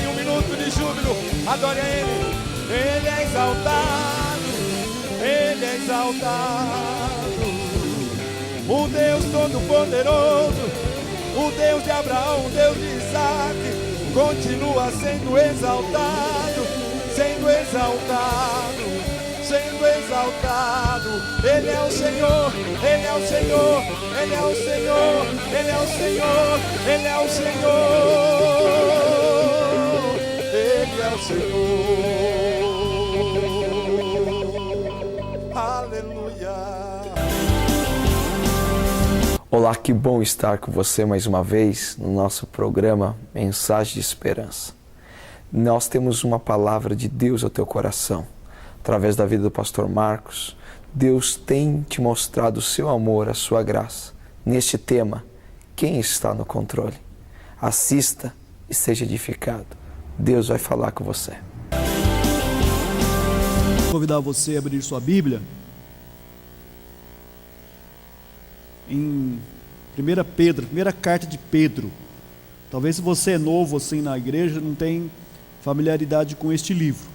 em um minuto de júbilo. Adore a Ele. Ele é exaltado, Ele é exaltado. O Deus Todo-Poderoso, o Deus de Abraão, o Deus de Isaac, continua sendo exaltado, sendo exaltado, sendo exaltado. Ele é o Senhor, Ele é o Senhor, Ele é o Senhor, Ele é o Senhor, Ele é o Senhor, Ele é o Senhor. Aleluia. Olá, que bom estar com você mais uma vez no nosso programa Mensagem de Esperança. Nós temos uma palavra de Deus ao teu coração. Através da vida do pastor Marcos, Deus tem te mostrado o seu amor, a sua graça. Neste tema, quem está no controle? Assista e seja edificado. Deus vai falar com você. Vou convidar você a abrir sua Bíblia em 1 Pedro, primeira carta de Pedro. Talvez se você é novo assim na igreja, não tem familiaridade com este livro.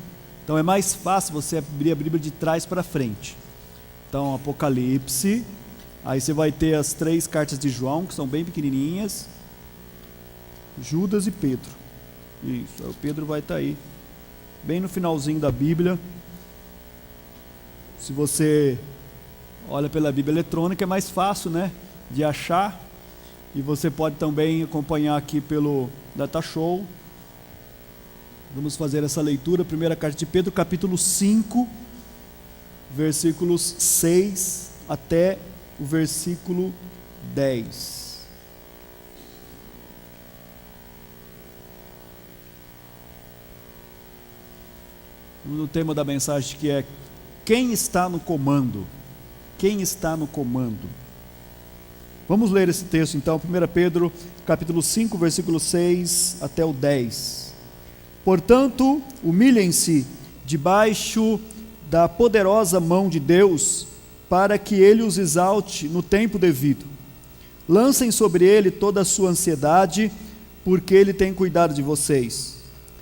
Então é mais fácil você abrir a Bíblia de trás para frente. Então Apocalipse, aí você vai ter as 3 cartas de João, que são bem pequenininhas, Judas e Pedro. Isso, o Pedro vai estar aí, bem no finalzinho da Bíblia. Se você olha pela Bíblia eletrônica é mais fácil, né, de achar, e você pode também acompanhar aqui pelo Data Show. Vamos fazer essa leitura, primeira carta de Pedro, capítulo 5, versículos 6 até o versículo 10. No tema da mensagem, que é quem está no comando? Quem está no comando? Vamos ler esse texto então, 1 Pedro capítulo 5, versículo 6 até o 10. Portanto, humilhem-se debaixo da poderosa mão de Deus, para que Ele os exalte no tempo devido. Lancem sobre Ele toda a sua ansiedade, porque Ele tem cuidado de vocês.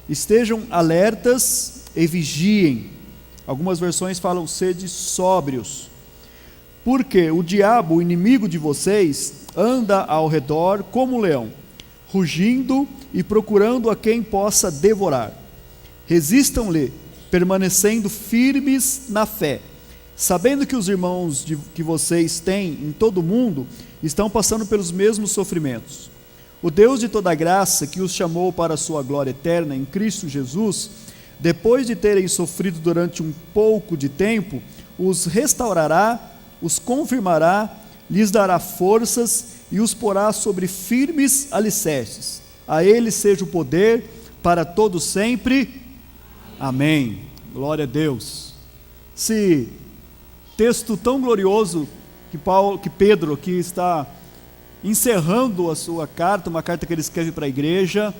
Estejam alertas e vigiem. Algumas versões falam sede sóbrios. Porque o diabo, o inimigo de vocês, anda ao redor como um leão, rugindo e procurando a quem possa devorar. Resistam-lhe, permanecendo firmes na fé, sabendo que os irmãos que vocês têm em todo o mundo estão passando pelos mesmos sofrimentos. O Deus de toda graça, que os chamou para a sua glória eterna em Cristo Jesus, depois de terem sofrido durante um pouco de tempo, os restaurará, os confirmará, lhes dará forças e os porá sobre firmes alicerces. A Ele seja o poder para todos sempre. Amém. Glória a Deus. Esse texto tão glorioso que Pedro aqui está encerrando a sua carta, uma carta que ele escreve para a igreja,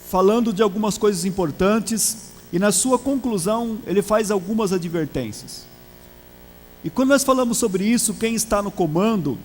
falando de algumas coisas importantes, e na sua conclusão ele faz algumas advertências. E quando nós falamos sobre isso, quem está no comando,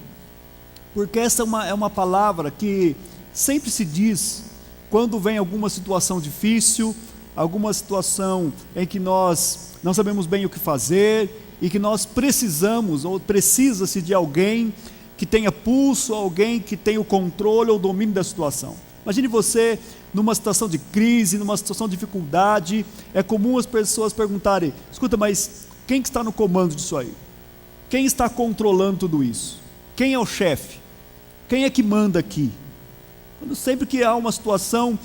porque essa é uma palavra que sempre se diz quando vem alguma situação difícil, alguma situação em que nós não sabemos bem o que fazer, e que nós precisamos, ou precisa-se de alguém que tenha pulso, alguém que tenha o controle ou o domínio da situação. Imagine você numa situação de crise, numa situação de dificuldade. É comum as pessoas perguntarem: escuta, mas quem que está no comando disso aí? Quem está controlando tudo isso? Quem é o chefe? Quem é que manda aqui? Sempre que há uma situação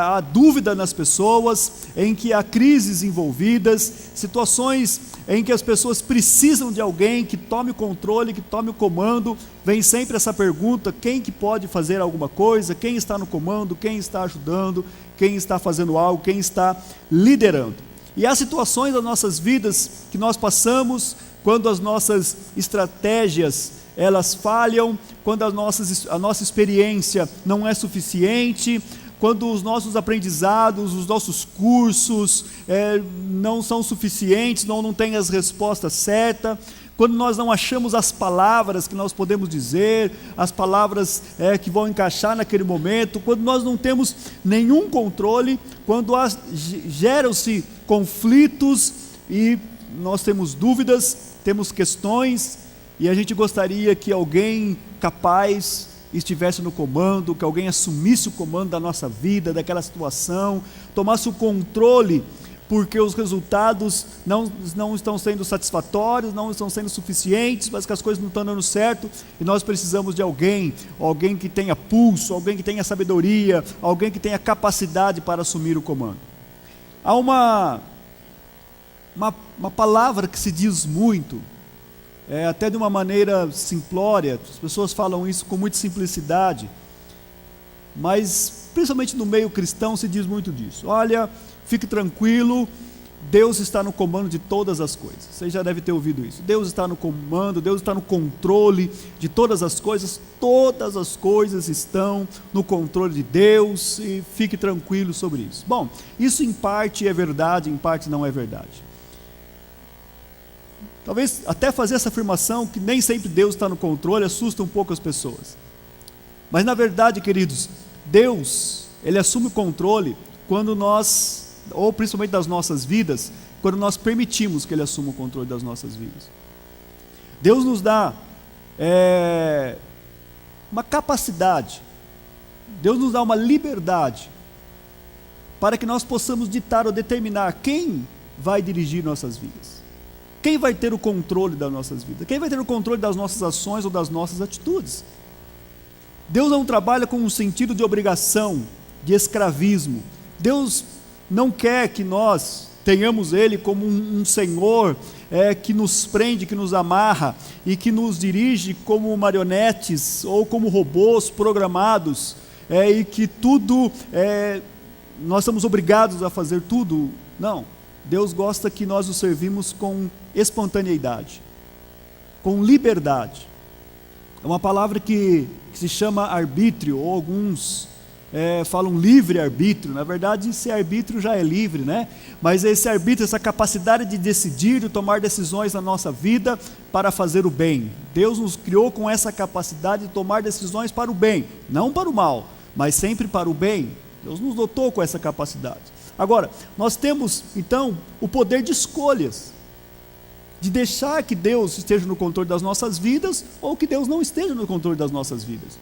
há dúvida nas pessoas, em que há crises envolvidas, situações em que as pessoas precisam de alguém que tome o controle, que tome o comando, vem sempre essa pergunta: quem que pode fazer alguma coisa? Quem está no comando? Quem está ajudando? Quem está fazendo algo? Quem está liderando? E há situações das nossas vidas que nós passamos quando as nossas estratégias elas falham, quando a nossa experiência não é suficiente, quando os nossos aprendizados, os nossos cursos não são suficientes, não tem as respostas certas, quando nós não achamos as palavras que nós podemos dizer, as palavras que vão encaixar naquele momento, quando nós não temos nenhum controle, quando geram-se conflitos e nós temos dúvidas, temos questões, e a gente gostaria que alguém capaz estivesse no comando, que alguém assumisse o comando da nossa vida, daquela situação, tomasse o controle, porque os resultados não estão sendo satisfatórios, não estão sendo suficientes, mas que as coisas não estão dando certo, e nós precisamos de alguém que tenha pulso, alguém que tenha sabedoria, alguém que tenha capacidade para assumir o comando. Há uma palavra que se diz muito, até de uma maneira simplória, as pessoas falam isso com muita simplicidade, mas principalmente no meio cristão se diz muito disso. Olha, fique tranquilo, Deus está no comando de todas as coisas. Você já deve ter ouvido isso. Deus está no comando, Deus está no controle de todas as coisas estão no controle de Deus, e fique tranquilo sobre isso. Bom, isso em parte é verdade, em parte não é verdade. Talvez até fazer essa afirmação que nem sempre Deus está no controle assusta um pouco as pessoas. Mas na verdade, queridos, Deus, Ele assume o controle quando nós, ou principalmente das nossas vidas, quando nós permitimos que Ele assuma o controle das nossas vidas. Deus nos dá uma capacidade, Deus nos dá uma liberdade para que nós possamos ditar ou determinar quem vai dirigir nossas vidas. Quem vai ter o controle das nossas vidas? Quem vai ter o controle das nossas ações ou das nossas atitudes? Deus não trabalha com um sentido de obrigação, de escravismo. Deus não quer que nós tenhamos Ele como um Senhor que nos prende, que nos amarra e que nos dirige como marionetes ou como robôs programados, e que tudo, nós somos obrigados a fazer tudo. Não. Deus gosta que nós o servimos com espontaneidade, com liberdade. É uma palavra que se chama arbítrio, ou alguns falam livre-arbítrio. Na verdade, esse arbítrio já é livre, né? Mas esse arbítrio, essa capacidade de decidir, de tomar decisões na nossa vida para fazer o bem. Deus nos criou com essa capacidade de tomar decisões para o bem, não para o mal, mas sempre para o bem. Deus nos dotou com essa capacidade. Agora, nós temos, então, o poder de escolhas, de deixar que Deus esteja no controle das nossas vidas, ou que Deus não esteja no controle das nossas vidas.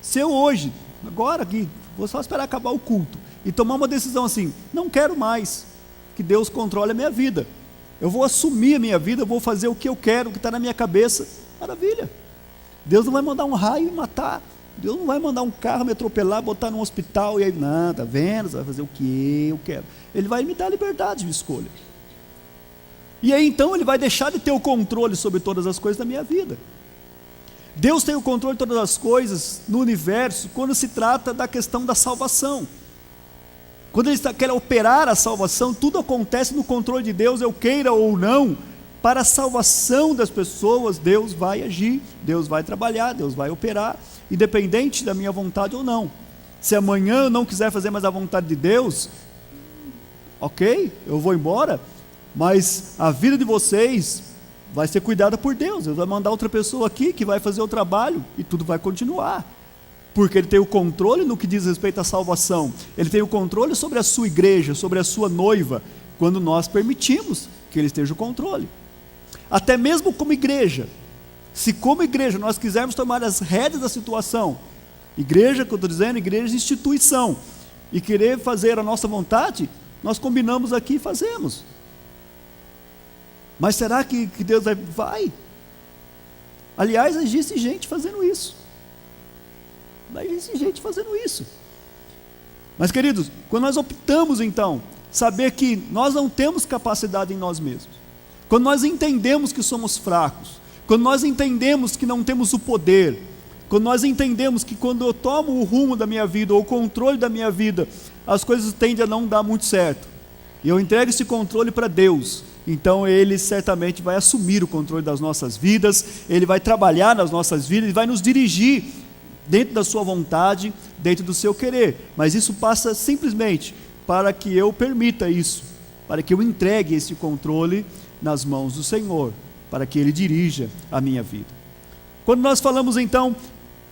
Se eu hoje, agora aqui, vou só esperar acabar o culto, e tomar uma decisão assim, não quero mais que Deus controle a minha vida, eu vou assumir a minha vida, eu vou fazer o que eu quero, o que está na minha cabeça, maravilha. Deus não vai mandar um raio e matar, Deus não vai mandar um carro me atropelar, botar num hospital, e aí, não, tá vendo, você vai fazer o que eu quero. Ele vai me dar liberdade de escolha. E aí então Ele vai deixar de ter o controle sobre todas as coisas da minha vida. Deus tem o controle de todas as coisas no universo, quando se trata da questão da salvação. Quando Ele quer operar a salvação, tudo acontece no controle de Deus, eu queira ou não. Para a salvação das pessoas, Deus vai agir, Deus vai trabalhar, Deus vai operar, independente da minha vontade ou não. Se amanhã eu não quiser fazer mais a vontade de Deus, ok, eu vou embora, mas a vida de vocês vai ser cuidada por Deus. Deus vai mandar outra pessoa aqui que vai fazer o trabalho e tudo vai continuar, porque Ele tem o controle no que diz respeito à salvação. Ele tem o controle sobre a sua igreja, sobre a sua noiva, quando nós permitimos que Ele esteja no controle. Até mesmo como igreja, se como igreja nós quisermos tomar as rédeas da situação, igreja, que eu estou dizendo, igreja de instituição, e querer fazer a nossa vontade, nós combinamos aqui e fazemos. Mas será que Deus vai? Aliás, existe gente fazendo isso. Mas queridos, quando nós optamos então, saber que nós não temos capacidade em nós mesmos, quando nós entendemos que somos fracos, quando nós entendemos que não temos o poder, quando nós entendemos que quando eu tomo o rumo da minha vida, ou o controle da minha vida, as coisas tendem a não dar muito certo, e eu entrego esse controle para Deus, então Ele certamente vai assumir o controle das nossas vidas, Ele vai trabalhar nas nossas vidas, Ele vai nos dirigir dentro da sua vontade, dentro do seu querer, mas isso passa simplesmente para que eu permita isso, para que eu entregue esse controle nas mãos do Senhor, para que Ele dirija a minha vida. Quando nós falamos então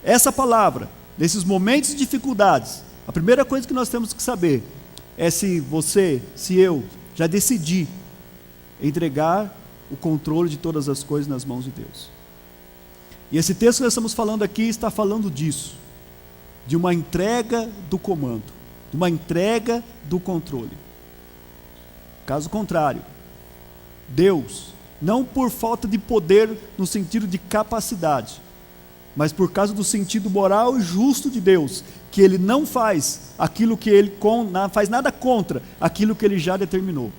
essa palavra, nesses momentos de dificuldades, a primeira coisa que nós temos que saber é se você, se eu, já decidi entregar o controle de todas as coisas nas mãos de Deus. E esse texto que nós estamos falando aqui está falando disso, de uma entrega do comando, de uma entrega do controle. Caso contrário, Deus, não por falta de poder no sentido de capacidade, mas por causa do sentido moral e justo de Deus, que Ele não faz aquilo que Ele faz nada contra aquilo que Ele já determinou.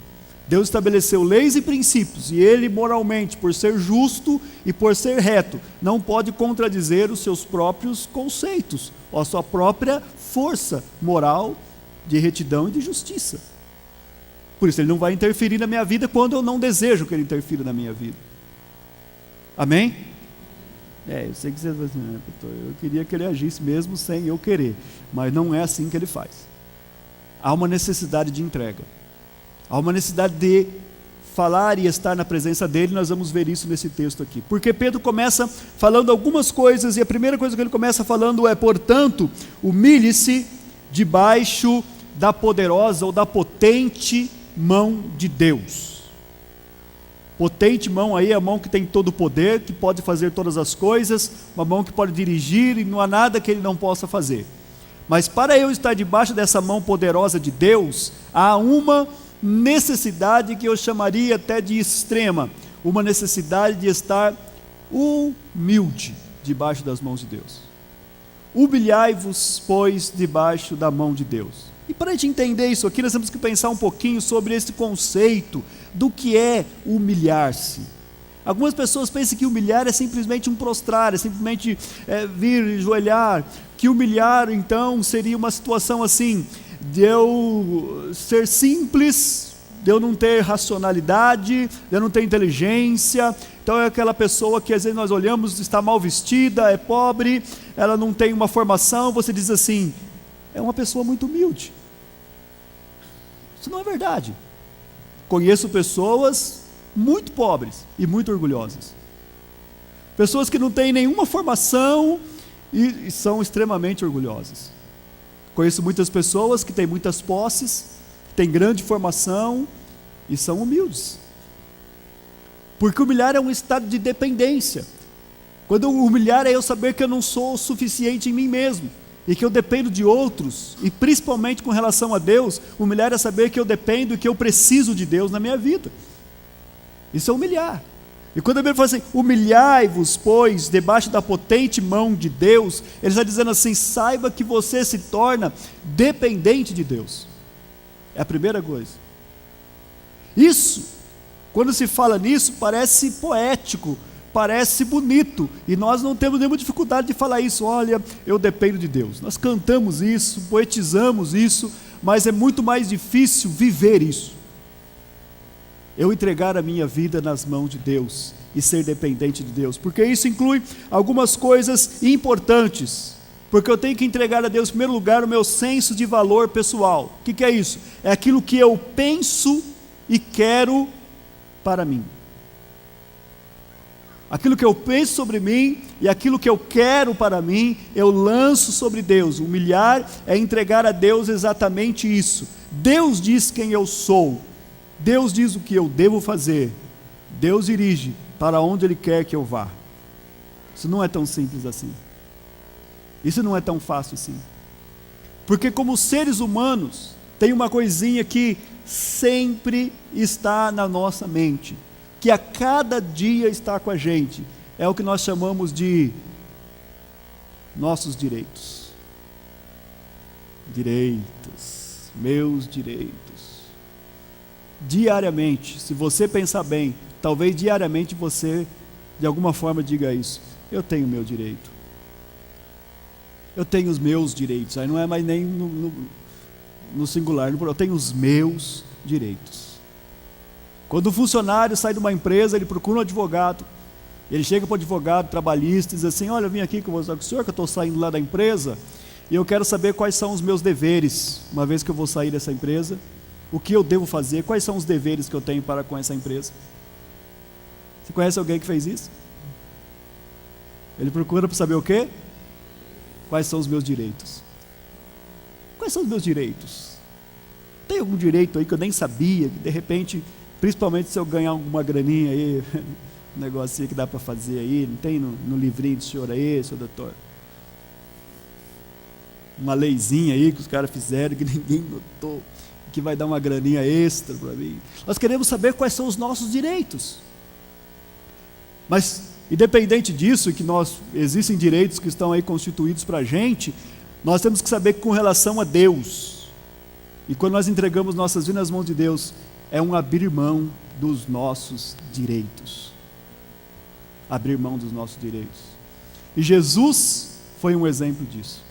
Deus estabeleceu leis e princípios, e Ele moralmente, por ser justo e por ser reto, não pode contradizer os seus próprios conceitos, ou a sua própria força moral de retidão e de justiça. Por isso Ele não vai interferir na minha vida quando eu não desejo que Ele interfira na minha vida. Amém? Eu sei que você vai dizer, eu queria que Ele agisse mesmo sem eu querer, mas não é assim que Ele faz. Há uma necessidade de entrega, há uma necessidade de falar e estar na presença dEle. Nós vamos ver isso nesse texto aqui, porque Pedro começa falando algumas coisas, e a primeira coisa que ele começa falando é: portanto, humilhe-se debaixo da poderosa ou da potente mão de Deus. Potente mão aí é a mão que tem todo o poder, que pode fazer todas as coisas, uma mão que pode dirigir e não há nada que Ele não possa fazer. Mas para eu estar debaixo dessa mão poderosa de Deus, há uma necessidade que eu chamaria até de extrema, uma necessidade de estar humilde debaixo das mãos de Deus. Humilhai-vos, pois, debaixo da mão de Deus. E para a gente entender isso aqui, nós temos que pensar um pouquinho sobre esse conceito do que é humilhar-se. Algumas pessoas pensam que humilhar é simplesmente um prostrar, é simplesmente vir e ajoelhar, que humilhar então seria uma situação assim, de eu ser simples, de eu não ter racionalidade, de eu não ter inteligência. Então é aquela pessoa que às vezes nós olhamos, está mal vestida, é pobre, ela não tem uma formação, você diz assim, é uma pessoa muito humilde. Isso não é verdade. Conheço pessoas muito pobres e muito orgulhosas. Pessoas que não têm nenhuma formação e são extremamente orgulhosas. Conheço muitas pessoas que têm muitas posses, têm grande formação e são humildes. Porque humilhar é um estado de dependência. Quando humilhar é eu saber que eu não sou o suficiente em mim mesmo, e que eu dependo de outros, e principalmente com relação a Deus, humilhar é saber que eu dependo e que eu preciso de Deus na minha vida. Isso é humilhar. E quando a Bíblia fala assim, humilhai-vos, pois, debaixo da potente mão de Deus, ele está dizendo assim, saiba que você se torna dependente de Deus. É a primeira coisa. Isso, quando se fala nisso, parece poético, parece bonito, e nós não temos nenhuma dificuldade de falar isso. Olha, eu dependo de Deus. Nós cantamos isso, poetizamos isso, mas é muito mais difícil viver isso. Eu entregar a minha vida nas mãos de Deus e ser dependente de Deus, porque isso inclui algumas coisas importantes, porque eu tenho que entregar a Deus, em primeiro lugar, o meu senso de valor pessoal. O que é isso? É aquilo que eu penso e quero para mim. Aquilo que eu penso sobre mim e aquilo que eu quero para mim, eu lanço sobre Deus. Humilhar é entregar a Deus exatamente isso. Deus diz quem eu sou, Deus diz o que eu devo fazer, Deus dirige para onde Ele quer que eu vá. Isso não é tão simples assim, isso não é tão fácil assim, porque como seres humanos, tem uma coisinha que sempre está na nossa mente, que a cada dia está com a gente, é o que nós chamamos de nossos direitos. Direitos, meus direitos. Diariamente, se você pensar bem, talvez diariamente você, de alguma forma, diga isso. Eu tenho meu direito. Eu tenho os meus direitos. Aí não é mais nem no singular, eu tenho os meus direitos. Quando um funcionário sai de uma empresa, ele procura um advogado, ele chega para o advogado trabalhista e diz assim, olha, eu vim aqui conversar com o senhor, que eu estou saindo lá da empresa, e eu quero saber quais são os meus deveres, uma vez que eu vou sair dessa empresa, o que eu devo fazer, quais são os deveres que eu tenho para com essa empresa. Você conhece alguém que fez isso? Ele procura para saber o quê? Quais são os meus direitos? Quais são os meus direitos? Tem algum direito aí que eu nem sabia, que de repente, principalmente se eu ganhar alguma graninha aí, um negocinho que dá para fazer aí, não tem no livrinho do senhor aí, seu doutor? Uma leizinha aí que os caras fizeram que ninguém notou, que vai dar uma graninha extra para mim. Nós queremos saber quais são os nossos direitos. Mas, independente disso, que existem direitos que estão aí constituídos para a gente, nós temos que saber que com relação a Deus, e quando nós entregamos nossas vidas nas mãos de Deus, é um abrir mão dos nossos direitos. Abrir mão dos nossos direitos. E Jesus foi um exemplo disso.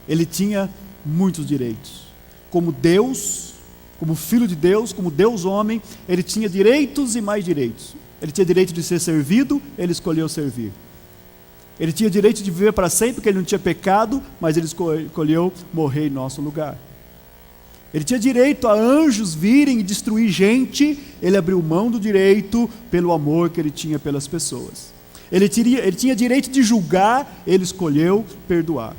Ele tinha muitos direitos. Como Deus, como Filho de Deus, como Deus homem, ele tinha direitos e mais direitos. Ele tinha direito de ser servido, ele escolheu servir. Ele tinha direito de viver para sempre, porque ele não tinha pecado, mas ele escolheu morrer em nosso lugar. Ele tinha direito a anjos virem e destruir gente, ele abriu mão do direito pelo amor que ele tinha pelas pessoas. Ele tinha direito de julgar, ele escolheu perdoar.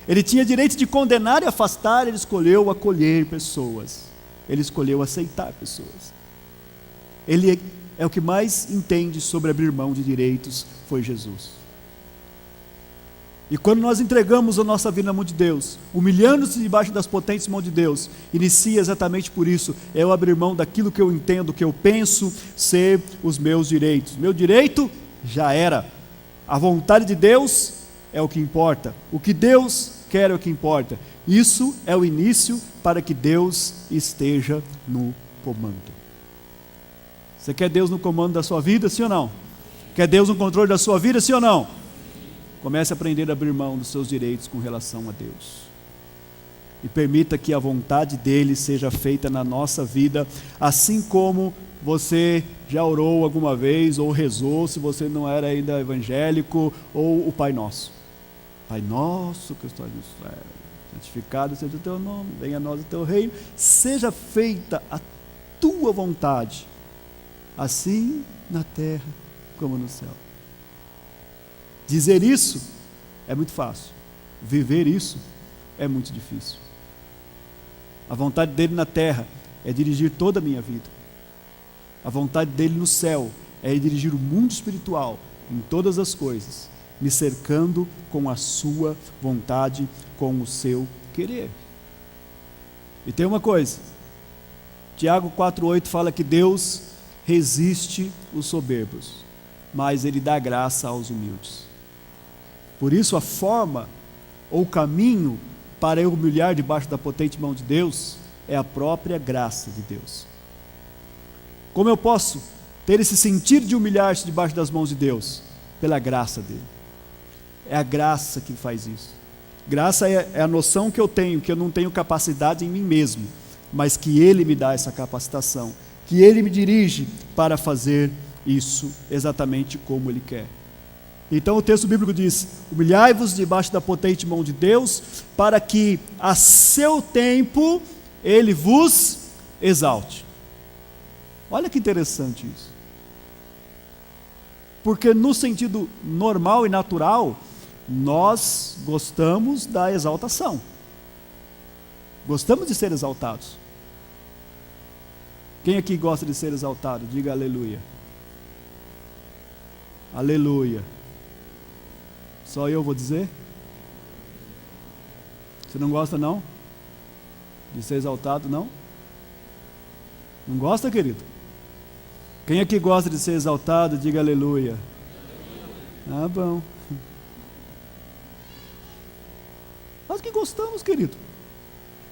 Ele tinha direito de condenar e afastar, ele escolheu acolher pessoas. Ele escolheu aceitar pessoas. Ele é o que mais entende sobre abrir mão de direitos, foi Jesus. E quando nós entregamos a nossa vida na mão de Deus, humilhando-se debaixo das potentes mãos de Deus, inicia exatamente por isso, é eu abrir mão daquilo que eu entendo, que eu penso ser os meus direitos. Meu direito já era. A vontade de Deus é o que importa. O que Deus quer é o que importa. Isso é o início para que Deus esteja no comando. Você quer Deus no comando da sua vida, sim ou não? Quer Deus no controle da sua vida, sim ou não? Comece a aprender a abrir mão dos seus direitos com relação a Deus. E permita que a vontade dele seja feita na nossa vida, assim como você já orou alguma vez, ou rezou, se você não era ainda evangélico, ou o Pai Nosso. Pai nosso que estás no céu, santificado seja o teu nome, venha a nós o teu reino, seja feita a tua vontade, assim na terra como no céu. Dizer isso é muito fácil, viver isso é muito difícil. A vontade dele na terra é dirigir toda a minha vida. A vontade dele no céu é dirigir o mundo espiritual em todas as coisas, me cercando com a sua vontade, com o seu querer. E tem uma coisa, Tiago 4,8 fala que Deus resiste os soberbos, mas ele dá graça aos humildes. Por isso a forma ou o caminho para eu humilhar debaixo da potente mão de Deus é a própria graça de Deus. Como eu posso ter esse sentir de humilhar-se debaixo das mãos de Deus? Pela graça dele. É a graça que faz isso. Graça é a noção que eu tenho, que eu não tenho capacidade em mim mesmo, mas que ele me dá essa capacitação, que ele me dirige para fazer isso exatamente como ele quer. Então o texto bíblico diz: humilhai-vos debaixo da potente mão de Deus, para que a seu tempo ele vos exalte. Olha que interessante isso. Porque no sentido normal e natural, nós gostamos da exaltação. Gostamos de ser exaltados. Quem aqui gosta de ser exaltado? Diga aleluia. Aleluia. Só eu vou dizer? Você não gosta não? De ser exaltado não? Não gosta, querido? Quem aqui gosta de ser exaltado, diga aleluia. Ah, bom. Nós que gostamos, querido.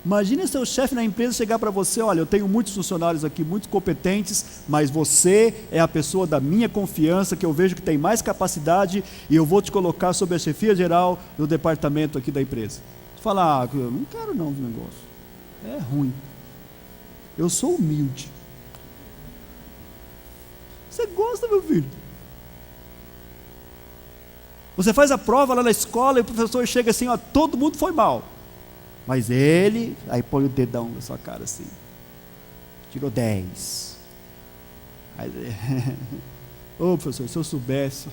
Imagine seu chefe na empresa chegar para você: olha, eu tenho muitos funcionários aqui, muito competentes, mas você é a pessoa da minha confiança, que eu vejo que tem mais capacidade, e eu vou te colocar sob a chefia geral do departamento aqui da empresa. Você fala: ah, eu não quero não o negócio, é ruim, eu sou humilde. Você gosta, meu filho? Você faz a prova lá na escola e o professor chega assim: ó, todo mundo foi mal, mas ele, aí põe o dedão na sua cara assim, tirou 10. Aí, Ô professor, se eu soubesse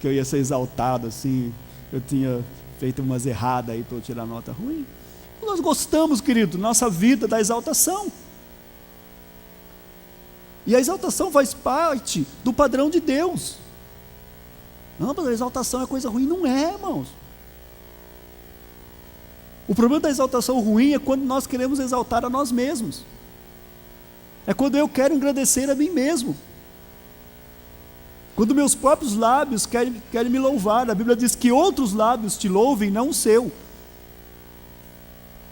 que eu ia ser exaltado assim, eu tinha feito umas erradas aí para eu tirar nota ruim. Nós gostamos, querido, nossa vida da exaltação. E a exaltação faz parte do padrão de Deus. Não, mas a exaltação é coisa ruim. Não é, irmãos. O problema da exaltação ruim é quando nós queremos exaltar a nós mesmos. É quando eu quero engrandecer a mim mesmo. Quando meus próprios lábios querem me louvar. A Bíblia diz que outros lábios te louvem, não o seu.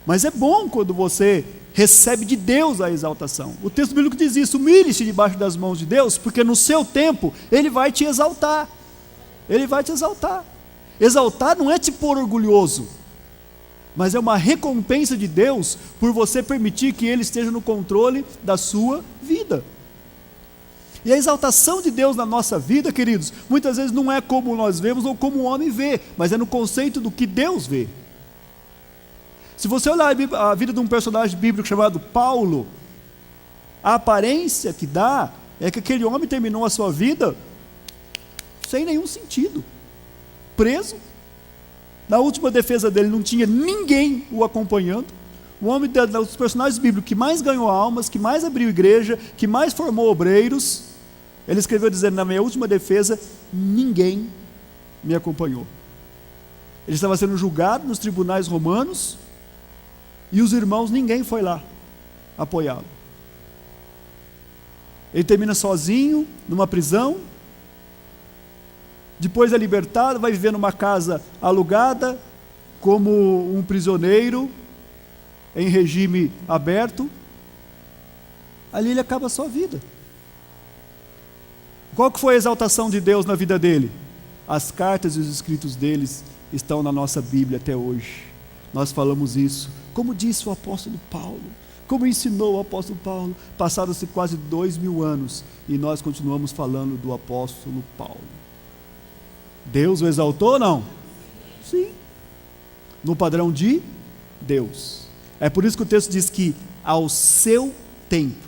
Mas é bom quando você recebe de Deus a exaltação. O texto bíblico diz isso: humilhe-se debaixo das mãos de Deus, porque no seu tempo Ele vai te exaltar. Ele vai te exaltar. Exaltar não é te pôr orgulhoso, mas é uma recompensa de Deus por você permitir que Ele esteja no controle da sua vida. E a exaltação de Deus na nossa vida, queridos, muitas vezes não é como nós vemos ou como o homem vê, mas é no conceito do que Deus vê. Se você olhar a vida de um personagem bíblico chamado Paulo, a aparência que dá é que aquele homem terminou a sua vida sem nenhum sentido, preso. Na última defesa dele não tinha ninguém o acompanhando. O homem dos personagens bíblicos que mais ganhou almas, que mais abriu igreja, que mais formou obreiros, ele escreveu dizendo: na minha última defesa, ninguém me acompanhou. Ele estava sendo julgado nos tribunais romanos, e os irmãos, ninguém foi lá apoiá-lo. Ele termina sozinho, numa prisão. Depois é libertado, vai viver numa casa alugada, como um prisioneiro, em regime aberto. Ali ele acaba a sua vida. Qual que foi a exaltação de Deus na vida dele? As cartas e os escritos deles estão na nossa Bíblia até hoje. Nós falamos isso, como disse o apóstolo Paulo, como ensinou o apóstolo Paulo. Passaram-se quase 2000 anos e nós continuamos falando do apóstolo Paulo. Deus o exaltou ou não? Sim. No padrão de Deus. É por isso que o texto diz que ao seu tempo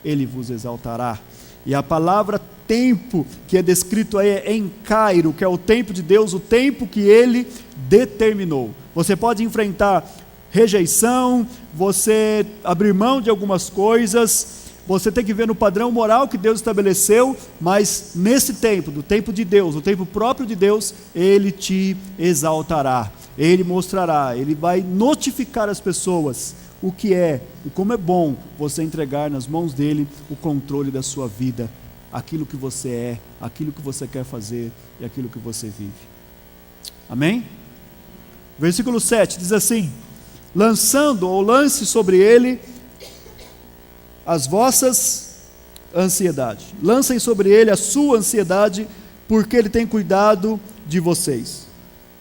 Ele vos exaltará. E a palavra tempo que é descrito aí é encairo, que é o tempo de Deus, o tempo que Ele determinou. Você pode enfrentar rejeição, você abrir mão de algumas coisas, você tem que ver no padrão moral que Deus estabeleceu, mas nesse tempo, do tempo de Deus, o tempo próprio de Deus, Ele te exaltará, Ele mostrará, Ele vai notificar as pessoas o que é e como é bom você entregar nas mãos dEle o controle da sua vida, aquilo que você é, aquilo que você quer fazer e aquilo que você vive. Amém? Versículo 7 diz assim: lançando ou lance sobre ele as vossas ansiedades. Lancem sobre ele a sua ansiedade, porque ele tem cuidado de vocês.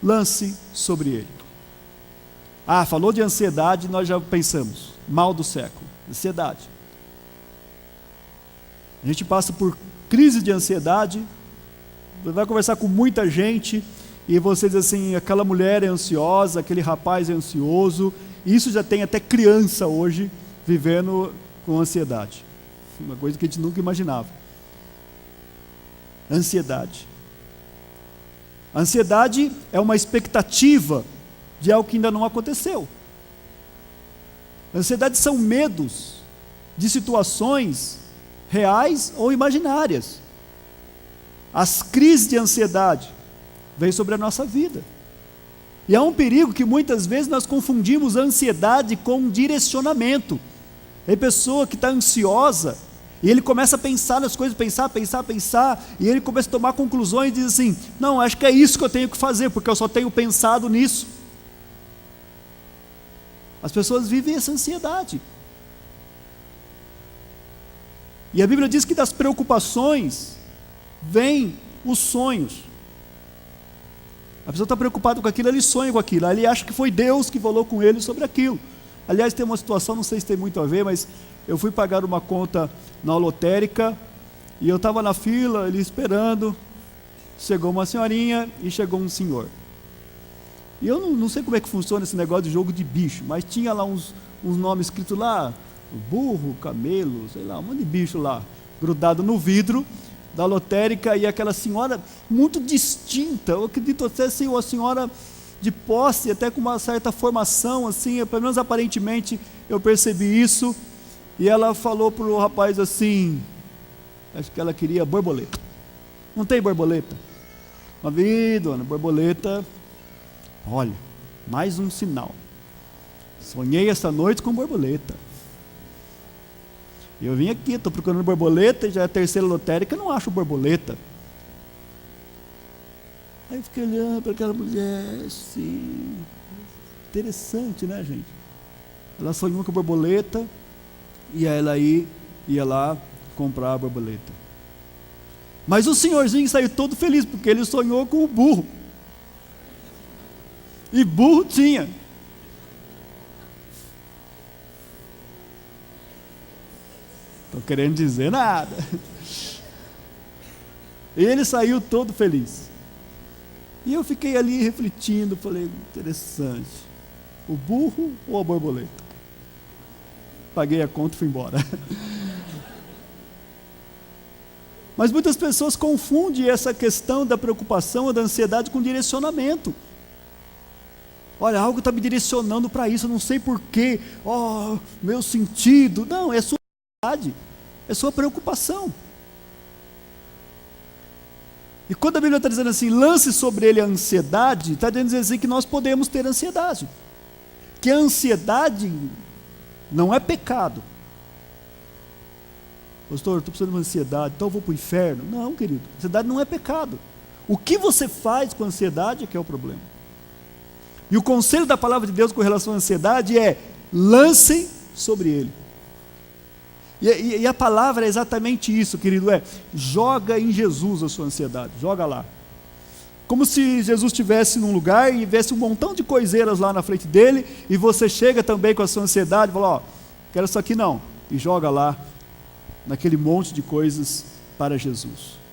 Lance sobre ele. Ah, falou de ansiedade, nós já pensamos, mal do século, ansiedade. A gente passa por crise de ansiedade, vai conversar com muita gente, e você diz assim: aquela mulher é ansiosa, aquele rapaz é ansioso. Isso já tem até criança hoje vivendo com ansiedade, uma coisa que a gente nunca imaginava. Ansiedade. A ansiedade é uma expectativa de algo que ainda não aconteceu. A ansiedade são medos de situações reais ou imaginárias. As crises de ansiedade vêm sobre a nossa vida. E há um perigo que muitas vezes nós confundimos a ansiedade com um direcionamento. Tem pessoa que está ansiosa e ele começa a pensar nas coisas, pensar, e ele começa a tomar conclusões e diz assim: não, acho que é isso que eu tenho que fazer, porque eu só tenho pensado nisso. As pessoas vivem essa ansiedade. E a Bíblia diz que das preocupações vêm os sonhos. A pessoa está preocupada com aquilo, ele sonha com aquilo, ele acha que foi Deus que falou com ele sobre aquilo. Aliás, tem uma situação, não sei se tem muito a ver, mas eu fui pagar uma conta na lotérica, e eu estava na fila, ali esperando, chegou uma senhorinha e chegou um senhor. E eu não sei como é que funciona esse negócio de jogo de bicho, mas tinha lá uns nomes escritos lá, burro, camelo, sei lá, um monte de bicho lá, grudado no vidro, da lotérica, e aquela senhora muito distinta, eu acredito até ser uma senhora de posse, até com uma certa formação, assim, pelo menos aparentemente eu percebi isso, e ela falou para o rapaz assim, acho que ela queria borboleta. Não tem borboleta? Uma vida, dona, borboleta, olha, mais um sinal. Sonhei essa noite com borboleta. Eu vim aqui, estou procurando borboleta, já é a terceira lotérica, não acho borboleta. Aí eu fiquei olhando para aquela mulher, assim, interessante, né, gente? Ela sonhou com a borboleta, e ela aí ia lá comprar a borboleta. Mas o senhorzinho saiu todo feliz, porque ele sonhou com o burro. E burro tinha. Estou querendo dizer nada. Ele saiu todo feliz. E eu fiquei ali refletindo, falei, interessante. O burro ou a borboleta? Paguei a conta e fui embora. Mas muitas pessoas confundem essa questão da preocupação ou da ansiedade com direcionamento. Olha, algo está me direcionando para isso, eu não sei porquê. Oh, meu sentido. Não, é sua ansiedade, é sua preocupação. E quando a Bíblia está dizendo assim, lance sobre ele a ansiedade, está dizendo assim que nós podemos ter ansiedade. Que a ansiedade não é pecado. Pastor, estou precisando de uma ansiedade, então eu vou para o inferno. Não, querido, ansiedade não é pecado. O que você faz com a ansiedade é que é o problema. E o conselho da palavra de Deus com relação à ansiedade é, lancem sobre ele. E a palavra é exatamente isso, querido, joga em Jesus a sua ansiedade, joga lá. Como se Jesus estivesse num lugar e tivesse um montão de coiseiras lá na frente dele, e você chega também com a sua ansiedade e fala, ó, quero isso aqui não, e joga lá, naquele monte de coisas para Jesus.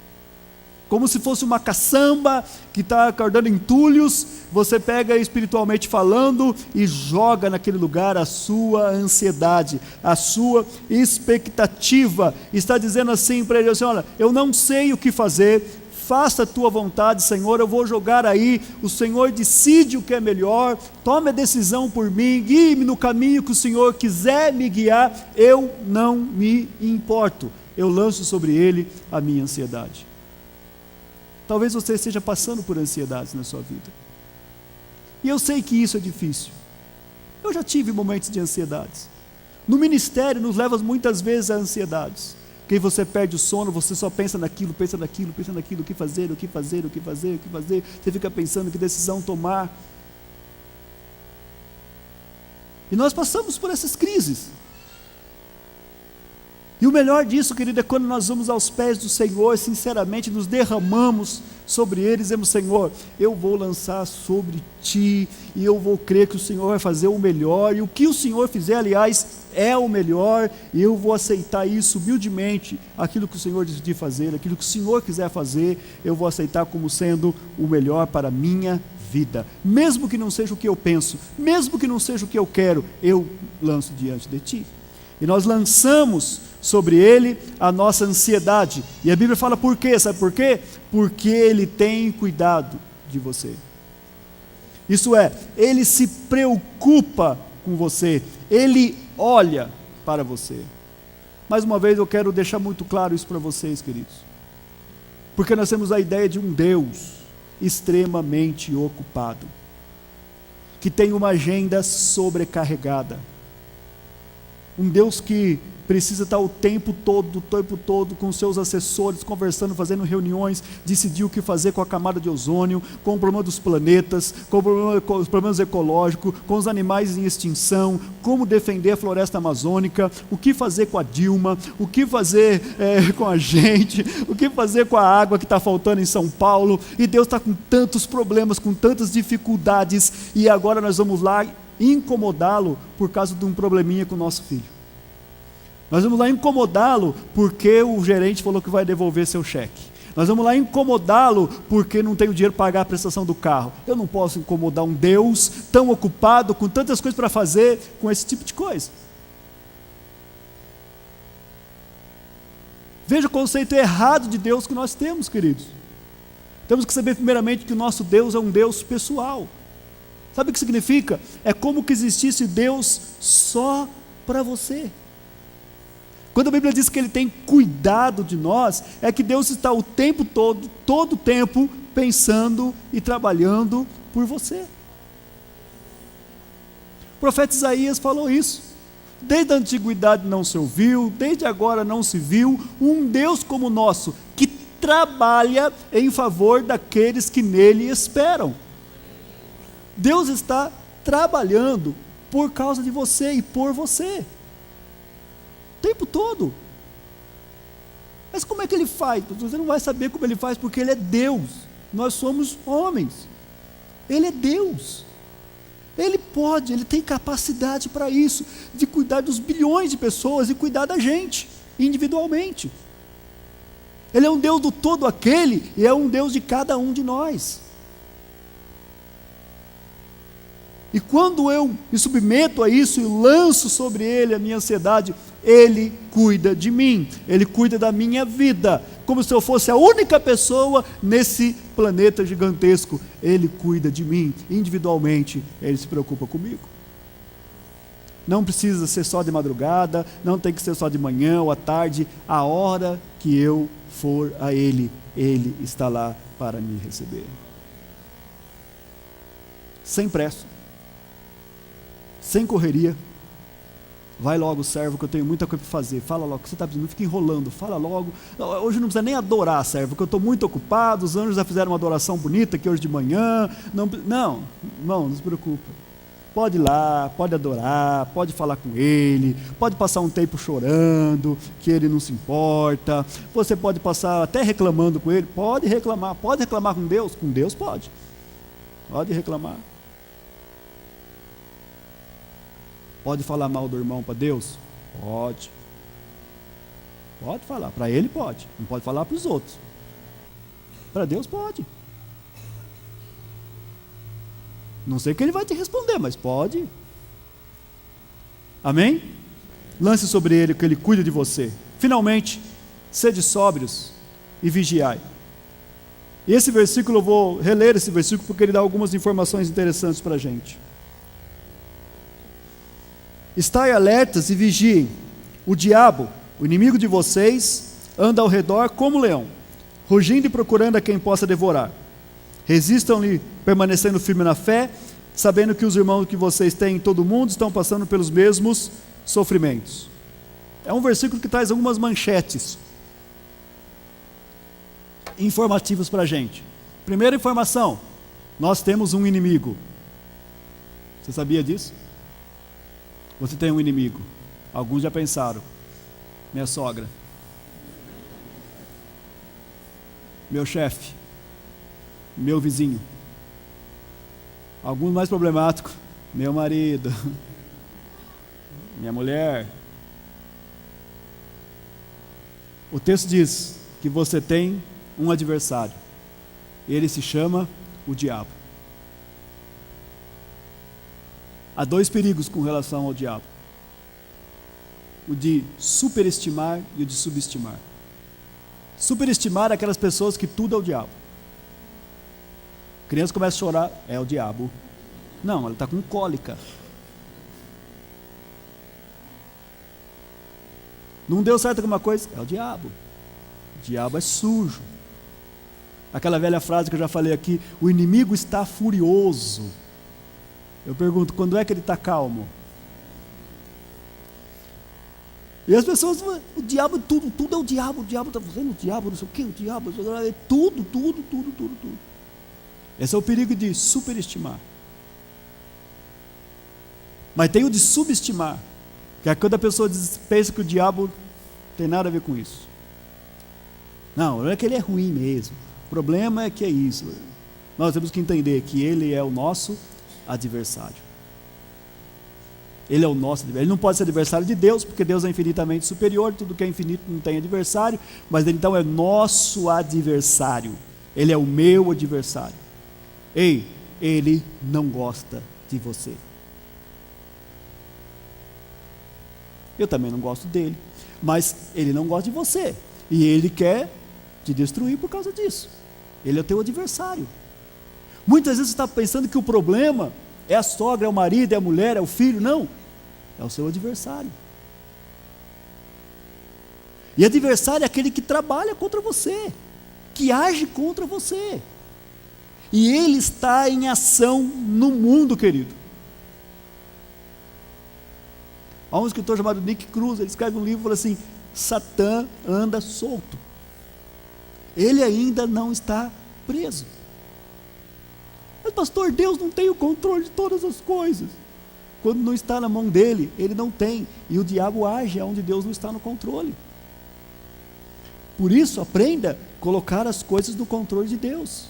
Como se fosse uma caçamba que está acordando entulhos, você pega espiritualmente falando e joga naquele lugar a sua ansiedade, a sua expectativa. Está dizendo assim para ele, assim, olha, eu não sei o que fazer, faça a tua vontade, Senhor, eu vou jogar aí, o Senhor decide o que é melhor, tome a decisão por mim, guie-me no caminho que o Senhor quiser me guiar, eu não me importo, eu lanço sobre ele a minha ansiedade. Talvez você esteja passando por ansiedades na sua vida, e eu sei que isso é difícil, eu já tive momentos de ansiedades, no ministério nos leva muitas vezes a ansiedades, que você perde o sono, você só pensa naquilo, o que fazer, você fica pensando que decisão tomar. E nós passamos por essas crises. E o melhor disso, querido, é quando nós vamos aos pés do Senhor, sinceramente nos derramamos sobre Ele, dizemos, Senhor, eu vou lançar sobre Ti, e eu vou crer que o Senhor vai fazer o melhor, e o que o Senhor fizer, aliás, é o melhor, e eu vou aceitar isso humildemente, aquilo que o Senhor decidir fazer, aquilo que o Senhor quiser fazer, eu vou aceitar como sendo o melhor para a minha vida, mesmo que não seja o que eu penso, mesmo que não seja o que eu quero, eu lanço diante de Ti. E nós lançamos sobre ele a nossa ansiedade, e a Bíblia fala por quê, sabe por quê? Porque ele tem cuidado de você, isso é, ele se preocupa com você, ele olha para você. Mais uma vez eu quero deixar muito claro isso para vocês, queridos, porque nós temos a ideia de um Deus extremamente ocupado, que tem uma agenda sobrecarregada, um Deus que precisa estar o tempo todo com seus assessores, conversando, fazendo reuniões, decidir o que fazer com a camada de ozônio, com o problema dos planetas, com os problemas ecológicos, com os animais em extinção, como defender a floresta amazônica, o que fazer com a Dilma, o que fazer com a gente, o que fazer com a água que está faltando em São Paulo, e Deus está com tantos problemas, com tantas dificuldades, e agora nós vamos lá incomodá-lo por causa de um probleminha com o nosso filho. Nós vamos lá incomodá-lo porque o gerente falou que vai devolver seu cheque. Nós vamos lá incomodá-lo porque não tem o dinheiro para pagar a prestação do carro. Eu não posso incomodar um Deus tão ocupado, com tantas coisas para fazer, com esse tipo de coisa. Veja o conceito errado de Deus que nós temos, queridos. Temos que saber primeiramente que o nosso Deus é um Deus pessoal. Sabe o que significa? É como que existisse Deus só para você. Quando a Bíblia diz que Ele tem cuidado de nós, é que Deus está o tempo todo o tempo, pensando e trabalhando por você. O profeta Isaías falou isso. Desde a antiguidade não se ouviu, desde agora não se viu um Deus como o nosso, que trabalha em favor daqueles que nele esperam. Deus está trabalhando por causa de você e por você. O tempo todo. Mas como é que Ele faz? Você não vai saber como Ele faz, porque Ele é Deus. Nós somos homens. Ele é Deus. Ele pode, Ele tem capacidade para isso, de cuidar dos bilhões de pessoas e cuidar da gente, individualmente. Ele é um Deus do todo aquele e é um Deus de cada um de nós. E quando eu me submeto a isso e lanço sobre Ele a minha ansiedade, Ele cuida de mim, Ele cuida da minha vida, como se eu fosse a única pessoa nesse planeta gigantesco. Ele cuida de mim, individualmente, Ele se preocupa comigo. Não precisa ser só de madrugada, não tem que ser só de manhã ou à tarde, a hora que eu for a Ele, Ele está lá para me receber. Sem pressa. Sem correria. Vai logo, servo, que eu tenho muita coisa para fazer. Fala logo, o que você está pedindo, não fica enrolando, fala logo. Hoje não precisa nem adorar, servo, porque eu estou muito ocupado. Os anjos já fizeram uma adoração bonita aqui hoje de manhã. Não se preocupa. Pode ir lá, pode adorar, pode falar com Ele, pode passar um tempo chorando, que Ele não se importa. Você pode passar até reclamando com Ele, pode reclamar com Deus? Com Deus pode reclamar. Pode falar mal do irmão para Deus? Pode falar, para Ele pode, não pode falar para os outros. Para Deus pode. Não sei que Ele vai te responder, mas pode. Amém? Lance sobre Ele, que Ele cuida de você. Finalmente, sede sóbrios e vigiai. E esse versículo, eu vou reler esse versículo, porque ele dá algumas informações interessantes para a gente. Estai alertas e vigiem. O diabo, o inimigo de vocês, anda ao redor como leão, rugindo e procurando a quem possa devorar. Resistam-lhe, permanecendo firme na fé, sabendo que os irmãos que vocês têm em todo o mundo estão passando pelos mesmos sofrimentos. É um versículo que traz algumas manchetes informativas para a gente. Primeira informação: nós temos um inimigo. Você sabia disso? Você tem um inimigo. Alguns já pensaram: minha sogra, meu chefe, meu vizinho. Alguns mais problemáticos: meu marido, minha mulher. O texto diz que você tem um adversário. Ele se chama o diabo. Há dois perigos com relação ao diabo: o de superestimar e o de subestimar. Superestimar é aquelas pessoas que tudo é o diabo. A criança começa a chorar, é o diabo. Não, ela está com cólica. Não deu certo alguma coisa, é o diabo. O diabo é sujo. Aquela velha frase que eu já falei aqui: o inimigo está furioso. Eu pergunto, quando é que ele está calmo? E as pessoas, o diabo, tudo é o diabo está fazendo, o diabo, não sei o que, o diabo, tudo. Esse é o perigo de superestimar. Mas tem o de subestimar, que é quando a pessoa pensa que o diabo tem nada a ver com isso. Não é que ele é ruim mesmo, o problema é que é isso. Nós temos que entender que ele é o nosso adversário. Ele é o nosso adversário. Ele não pode ser adversário de Deus, porque Deus é infinitamente superior, tudo que é infinito não tem adversário, mas ele então é nosso adversário. Ele é o meu adversário. Ei, ele não gosta de você. Eu também não gosto dele, mas ele não gosta de você. E ele quer te destruir por causa disso. Ele é o teu adversário. Muitas vezes você está pensando que o problema é a sogra, é o marido, é a mulher, é o filho. Não, é o seu adversário. E adversário é aquele que trabalha contra você, que age contra você. E ele está em ação no mundo, querido. Há um escritor chamado Nick Cruz, ele escreve um livro e fala assim: Satã anda solto. Ele ainda não está preso. Mas pastor, Deus não tem o controle de todas as coisas. Quando não está na mão dele, ele não tem. E o diabo age onde Deus não está no controle. Por isso, aprenda a colocar as coisas no controle de Deus.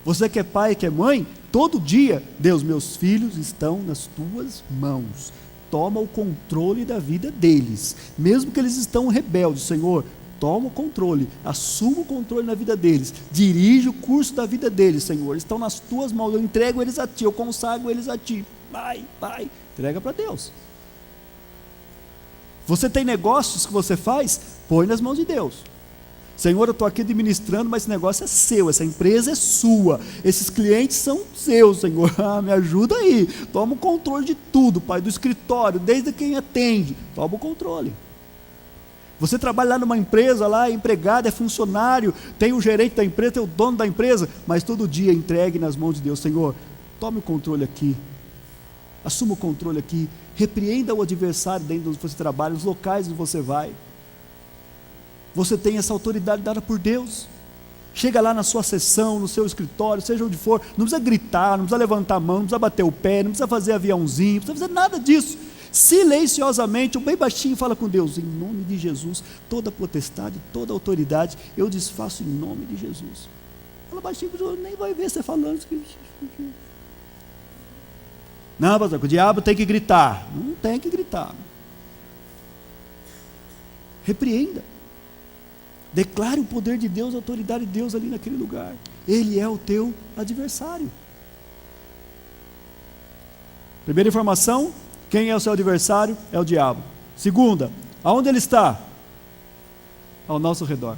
Você que é pai, que é mãe, todo dia, Deus, meus filhos estão nas tuas mãos. Toma o controle da vida deles. Mesmo que eles estão rebeldes, Senhor, toma o controle, assuma o controle na vida deles, dirige o curso da vida deles, Senhor, eles estão nas tuas mãos, eu entrego eles a ti, eu consagro eles a ti, Pai, entrega para Deus. Você tem negócios que você faz, põe nas mãos de Deus. Senhor, eu estou aqui administrando, mas esse negócio é seu, essa empresa é sua, esses clientes são seus, Senhor, me ajuda aí, toma o controle de tudo, Pai, do escritório, desde quem atende, toma o controle. Você trabalha lá numa empresa, lá é empregado, é funcionário, tem o gerente da empresa, tem o dono da empresa, mas todo dia entregue nas mãos de Deus. Senhor, tome o controle aqui, assuma o controle aqui, repreenda o adversário dentro onde você trabalha, os locais onde você vai. Você tem essa autoridade dada por Deus. Chega lá na sua sessão, no seu escritório, seja onde for, não precisa gritar, não precisa levantar a mão, não precisa bater o pé, não precisa fazer aviãozinho, não precisa fazer nada disso. Silenciosamente, ou bem baixinho, fala com Deus: em nome de Jesus, toda potestade, toda autoridade, eu desfaço em nome de Jesus. Fala baixinho, nem vai ver você falando. Não, pastor, o diabo tem que gritar. Não tem que gritar. Repreenda. Declare o poder de Deus, a autoridade de Deus ali naquele lugar. Ele é o teu adversário. Primeira informação: quem é o seu adversário? É o diabo. Segunda, aonde ele está? Ao nosso redor.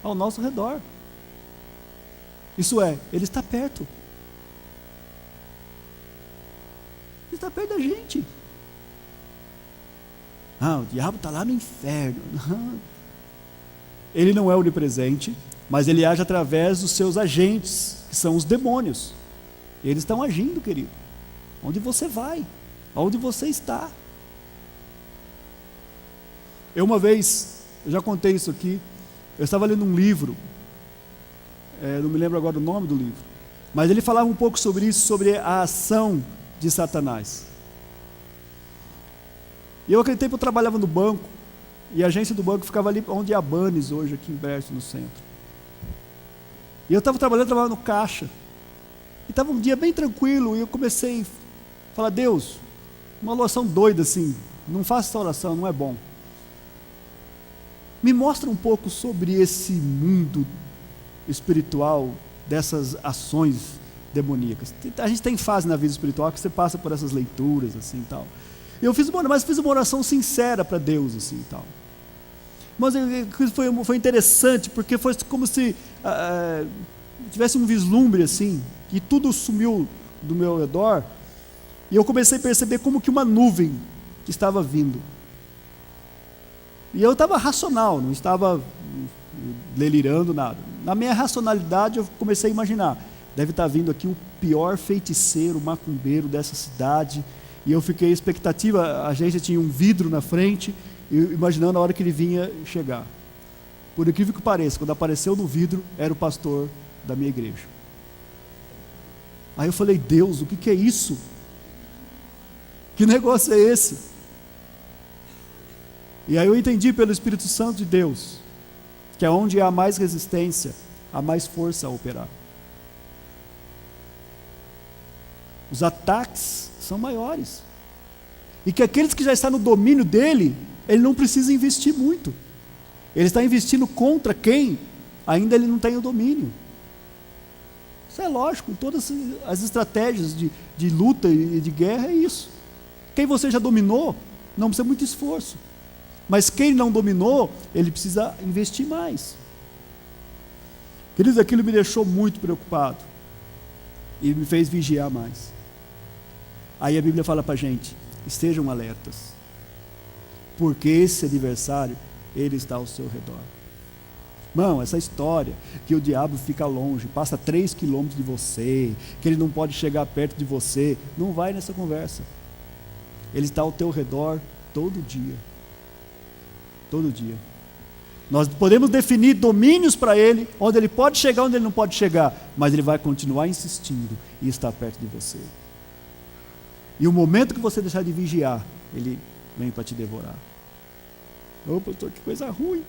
Ao nosso redor. Isso é, ele está perto. Ele está perto da gente. O diabo está lá no inferno. Ele não é onipresente, mas ele age através dos seus agentes, que são os demônios. Eles estão agindo, querido. Onde você vai? Onde você está? Uma vez, eu já contei isso aqui, eu estava lendo um livro, não me lembro agora o nome do livro, mas ele falava um pouco sobre isso, sobre a ação de Satanás. E eu acreditei que eu trabalhava no banco, e a agência do banco ficava ali onde é a Banes hoje, aqui em Berço, no centro. E eu estava trabalhando no caixa, e estava um dia bem tranquilo, e eu comecei a falar: Deus, uma oração doida assim, não faça essa oração, não é bom. Me mostra um pouco sobre esse mundo espiritual, dessas ações demoníacas. A gente tem fase na vida espiritual que você passa por essas leituras assim e tal. Eu fiz uma oração sincera para Deus assim e tal. Mas foi interessante, porque foi como se tivesse um vislumbre assim, e tudo sumiu do meu redor, e eu comecei a perceber como que uma nuvem estava vindo. E eu estava racional, não estava delirando nada. Na minha racionalidade eu comecei a imaginar: deve estar vindo aqui o pior feiticeiro, macumbeiro dessa cidade. E eu fiquei expectativa, a agência tinha um vidro na frente, imaginando a hora que ele vinha chegar. Por incrível que pareça, quando apareceu no vidro, era o pastor da minha igreja. Aí eu falei: Deus, o que é isso? Que negócio é esse? E aí eu entendi pelo Espírito Santo de Deus, que é onde há mais resistência, há mais força a operar. Os ataques são maiores. E que aqueles que já estão no domínio dele, ele não precisa investir muito. Ele está investindo contra quem ainda ele não tem o domínio. Isso é lógico, todas as estratégias de luta e de guerra é isso. Quem você já dominou, não precisa muito esforço. Mas quem não dominou, ele precisa investir mais. Queridos, aquilo me deixou muito preocupado e me fez vigiar mais. Aí a Bíblia fala para a gente: estejam alertas, porque esse adversário, ele está ao seu redor. Irmão, essa história que o diabo fica longe, passa 3 quilômetros de você, que ele não pode chegar perto de você, não vai nessa conversa. Ele está ao teu redor todo dia. Todo dia. Nós podemos definir domínios para ele, onde ele pode chegar, onde ele não pode chegar, mas ele vai continuar insistindo e estar perto de você. E o momento que você deixar de vigiar, ele vem para te devorar. Ô pastor, que coisa ruim.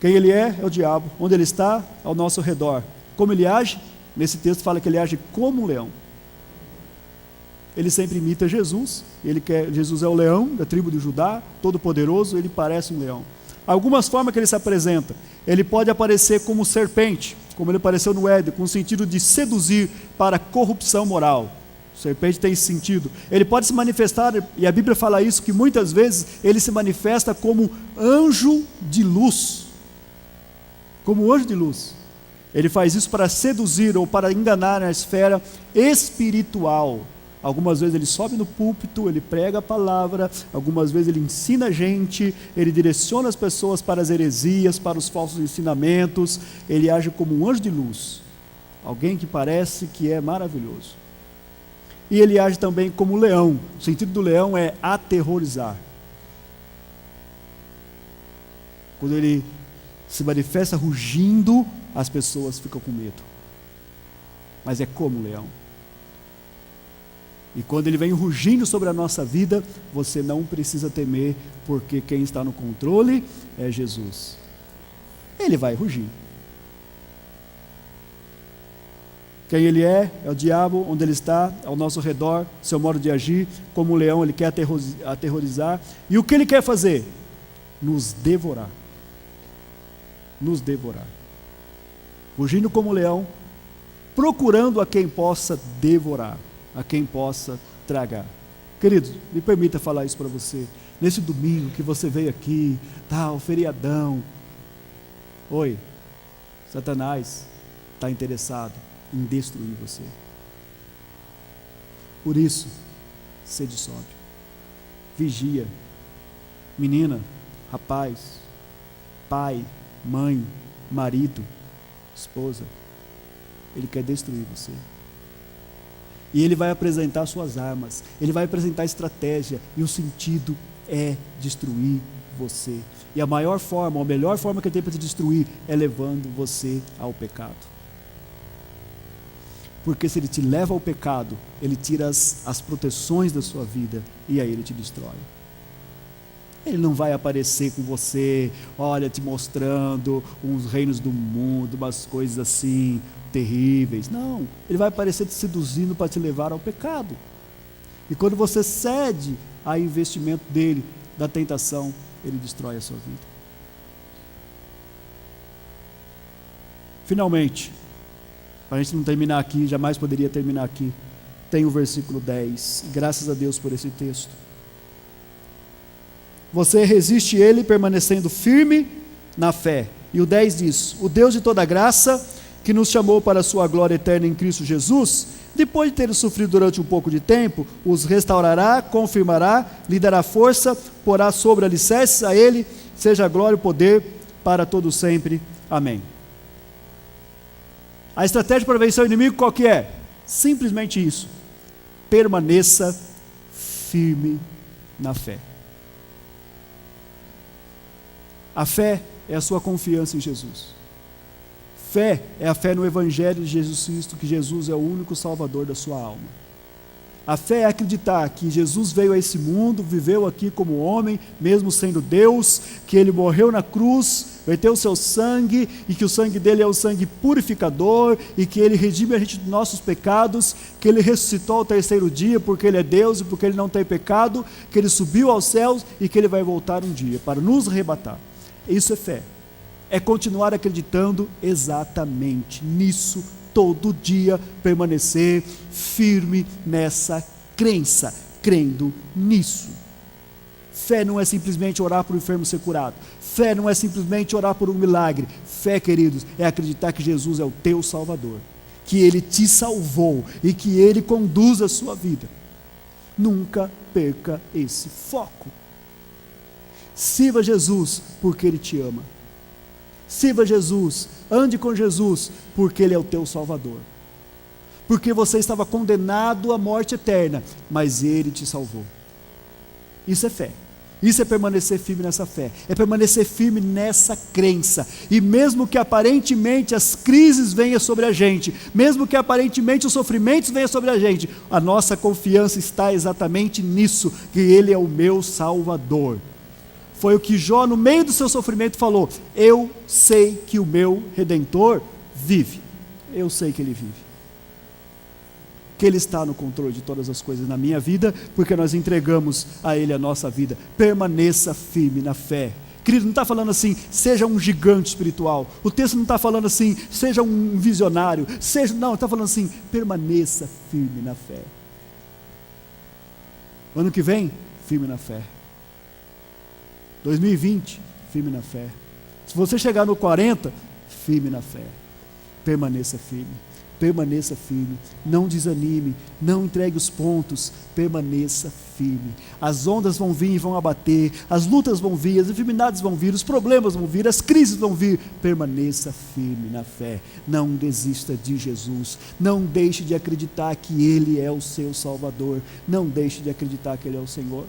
Quem ele é o diabo. Onde ele está? Ao nosso redor. Como ele age? Nesse texto fala que ele age como um leão. Ele sempre imita Jesus. Jesus é o leão da tribo de Judá, todo poderoso, ele parece um leão. Algumas formas que ele se apresenta. Ele pode aparecer como serpente, como ele apareceu no Éden, com o sentido de seduzir para corrupção moral. Serpente tem esse sentido. Ele pode se manifestar, e a Bíblia fala isso, que muitas vezes ele se manifesta como anjo de luz. Como anjo de luz. Ele faz isso para seduzir ou para enganar a esfera espiritual. Algumas vezes ele sobe no púlpito, ele prega a palavra, algumas vezes ele ensina a gente, ele direciona as pessoas para as heresias, para os falsos ensinamentos. Ele age como um anjo de luz. Alguém que parece que é maravilhoso. E ele age também como leão. O sentido do leão é aterrorizar. Quando ele se manifesta rugindo, as pessoas ficam com medo. Mas é como leão. E quando ele vem rugindo sobre a nossa vida, você não precisa temer, porque quem está no controle é Jesus. Ele vai rugir. Quem ele é o diabo, onde ele está, ao nosso redor, seu modo de agir, como um leão, ele quer aterrorizar. E o que ele quer fazer? Nos devorar. Nos devorar. Rugindo como um leão, procurando a quem possa devorar, a quem possa tragar. Querido, me permita falar isso para você. Nesse domingo que você veio aqui, tal, feriadão. Oi, Satanás está interessado em destruir você. Por isso, sede sóbrio. Vigia. Menina, rapaz, pai, mãe, marido, esposa. Ele quer destruir você. E ele vai apresentar suas armas. Ele vai apresentar estratégia. E o sentido é destruir você. E a maior forma, a melhor forma que ele tem para te destruir é levando você ao pecado. Porque se ele te leva ao pecado, ele tira as proteções da sua vida e aí ele te destrói. Ele não vai aparecer com você, olha, te mostrando uns reinos do mundo, umas coisas assim terríveis. Não, ele vai aparecer te seduzindo para te levar ao pecado. E quando você cede ao investimento dele, da tentação, ele destrói a sua vida. Finalmente, para a gente não terminar aqui, jamais poderia terminar aqui, tem o versículo 10. Graças a Deus por esse texto. Você resiste ele permanecendo firme na fé. E o 10 diz: o Deus de toda graça, que nos chamou para a sua glória eterna em Cristo Jesus, depois de terem sofrido durante um pouco de tempo, os restaurará, confirmará, lhe dará força, porá sobre alicerces a ele, seja a glória e o poder para todo sempre. Amém. A estratégia para vencer o inimigo qual que é? Simplesmente isso. Permaneça firme na fé. A fé é a sua confiança em Jesus. Fé é a fé no Evangelho de Jesus Cristo, que Jesus é o único Salvador da sua alma. A fé é acreditar que Jesus veio a esse mundo, viveu aqui como homem, mesmo sendo Deus, que ele morreu na cruz, verteu o seu sangue, e que o sangue dele é o sangue purificador, e que ele redime a gente dos nossos pecados, que ele ressuscitou ao terceiro dia, porque ele é Deus e porque ele não tem pecado, que ele subiu aos céus e que ele vai voltar um dia para nos arrebatar. Isso é fé. É continuar acreditando exatamente nisso, todo dia permanecer firme nessa crença, crendo nisso. Fé não é simplesmente orar por um enfermo ser curado. Fé não é simplesmente orar por um milagre. Fé, queridos, é acreditar que Jesus é o teu Salvador, que Ele te salvou e que Ele conduz a sua vida. Nunca perca esse foco. Sirva Jesus porque Ele te ama. Sirva Jesus, ande com Jesus porque Ele é o teu Salvador. Porque você estava condenado à morte eterna, mas Ele te salvou. Isso é fé. Isso é permanecer firme nessa fé, é permanecer firme nessa crença. E mesmo que aparentemente as crises venham sobre a gente, mesmo que aparentemente os sofrimentos venham sobre a gente, a nossa confiança está exatamente nisso, que Ele é o meu Salvador. Foi o que Jó, no meio do seu sofrimento, falou: eu sei que o meu Redentor vive. Eu sei que Ele vive, que Ele está no controle de todas as coisas na minha vida, porque nós entregamos a Ele a nossa vida. Permaneça firme na fé. Querido, não está falando assim, seja um gigante espiritual. O texto não está falando assim, seja um visionário. Não, está falando assim, permaneça firme na fé. Ano que vem, firme na fé. 2020, firme na fé. Se você chegar no 40, firme na fé. Permaneça firme. Permaneça firme, não desanime, não entregue os pontos, permaneça firme. As ondas vão vir e vão abater, as lutas vão vir, as enfermidades vão vir, os problemas vão vir, as crises vão vir. Permaneça firme na fé, não desista de Jesus, não deixe de acreditar que Ele é o seu Salvador, não deixe de acreditar que Ele é o Senhor.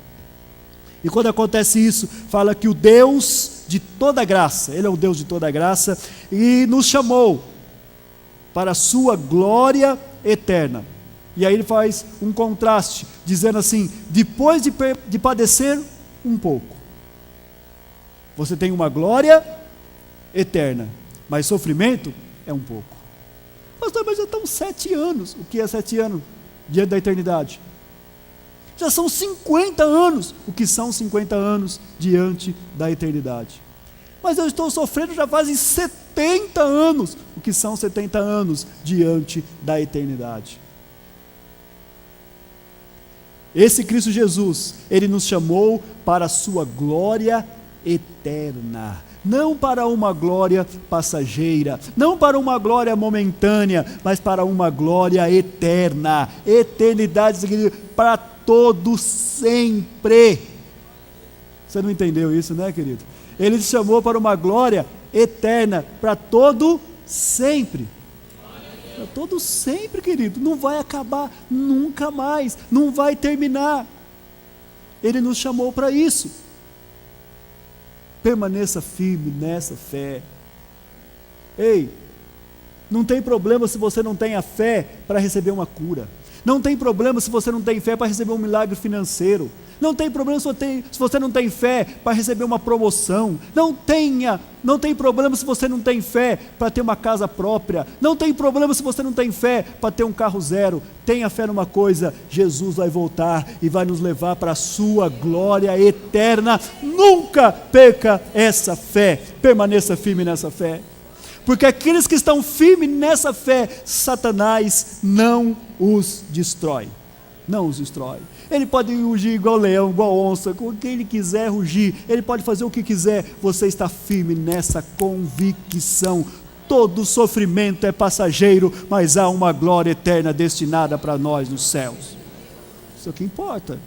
E quando acontece isso, fala que o Deus de toda graça, Ele é o Deus de toda graça, e nos chamou para a sua glória eterna. E aí ele faz um contraste, dizendo assim: depois de padecer um pouco, você tem uma glória eterna, mas sofrimento é um pouco. Pastor, mas já estão 7 anos. O que é 7 anos diante da eternidade? Já são 50 anos. O que são 50 anos diante da eternidade? Mas eu estou sofrendo já fazem 70 anos. O que são 70 anos diante da eternidade? Esse Cristo Jesus, Ele nos chamou para a sua glória eterna. Não para uma glória passageira, não para uma glória momentânea, mas para uma glória eterna. Eternidade significa para todo sempre. Você não entendeu isso, né, querido? Ele te chamou para uma glória eterna, para todo sempre. Para todo sempre, querido. Não vai acabar nunca mais, não vai terminar. Ele nos chamou para isso. Permaneça firme nessa fé. Ei, não tem problema se você não tem a fé para receber uma cura. Não tem problema se você não tem fé para receber um milagre financeiro. Não tem problema se você não tem fé para receber uma promoção. Não tem problema se você não tem fé para ter uma casa própria. Não tem problema se você não tem fé para ter um carro zero. Tenha fé numa coisa: Jesus vai voltar e vai nos levar para a sua glória eterna. Nunca perca essa fé. Permaneça firme nessa fé. Porque aqueles que estão firmes nessa fé, Satanás não os destrói. Não os destrói. Ele pode rugir igual leão, igual onça, com quem ele quiser rugir, ele pode fazer o que quiser. Você está firme nessa convicção. Todo sofrimento é passageiro, mas há uma glória eterna destinada para nós nos céus. Isso é o que importa.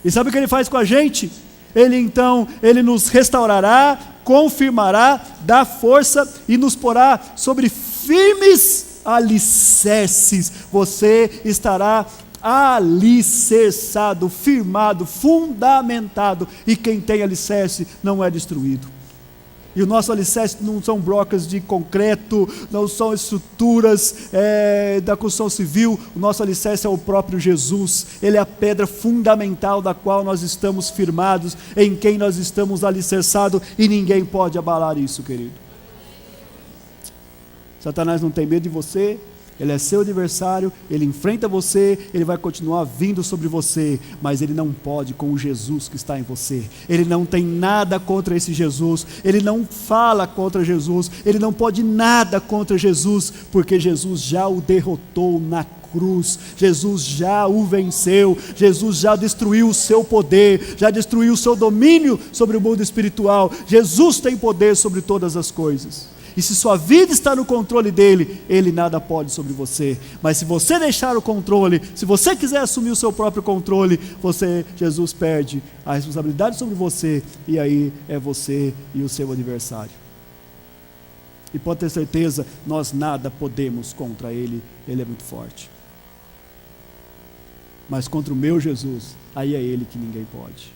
E sabe o que Ele faz com a gente? Ele nos restaurará, confirmará, dá força e nos porá sobre firmes alicerces. Você estará alicerçado, firmado, fundamentado, e quem tem alicerce não é destruído. E o nosso alicerce não são blocos de concreto, não são estruturas da construção civil. O nosso alicerce é o próprio Jesus. Ele é a pedra fundamental da qual nós estamos firmados, em quem nós estamos alicerçados, e ninguém pode abalar isso, querido. Satanás não tem medo de você, Ele é seu adversário, ele enfrenta você, ele vai continuar vindo sobre você, mas ele não pode com o Jesus que está em você. Ele não tem nada contra esse Jesus, ele não fala contra Jesus, ele não pode nada contra Jesus, porque Jesus já o derrotou na cruz, Jesus já o venceu, Jesus já destruiu o seu poder, já destruiu o seu domínio sobre o mundo espiritual. Jesus tem poder sobre todas as coisas. E se sua vida está no controle dele, ele nada pode sobre você. Mas se você deixar o controle, se você quiser assumir o seu próprio controle, Jesus perde a responsabilidade sobre você, e aí é você e o seu adversário. E pode ter certeza, nós nada podemos contra ele, ele é muito forte. Mas contra o meu Jesus, aí é ele que ninguém pode.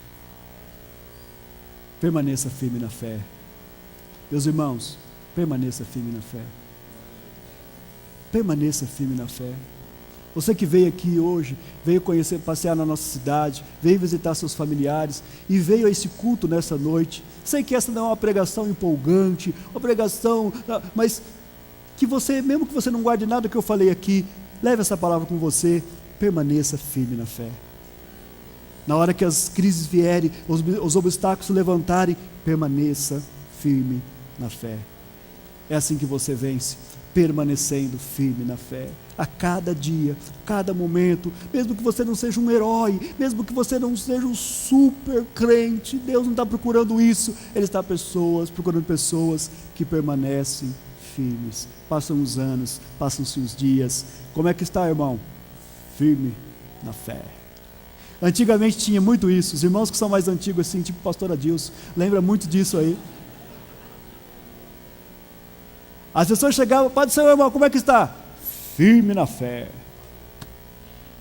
Permaneça firme na fé. Meus irmãos, permaneça firme na fé. Permaneça firme na fé. Você que veio aqui hoje, veio conhecer, passear na nossa cidade, veio visitar seus familiares e veio a esse culto nessa noite. Sei que essa não é uma pregação empolgante, uma pregação, mas que você, mesmo que você não guarde nada que eu falei aqui, leve essa palavra com você, permaneça firme na fé. Na hora que as crises vierem, os obstáculos se levantarem, permaneça firme na fé. É assim que você vence, permanecendo firme na fé. A cada dia, cada momento, mesmo que você não seja um herói, mesmo que você não seja um super crente, Deus não está procurando isso, Ele está procurando pessoas que permanecem firmes. Passam os anos, passam-se os dias. Como é que está, irmão? Firme na fé. Antigamente tinha muito isso. Os irmãos que são mais antigos assim, tipo o pastor Adilson, lembra muito disso aí. As pessoas chegavam, Pai do Senhor, irmão, como é que está? Firme na fé.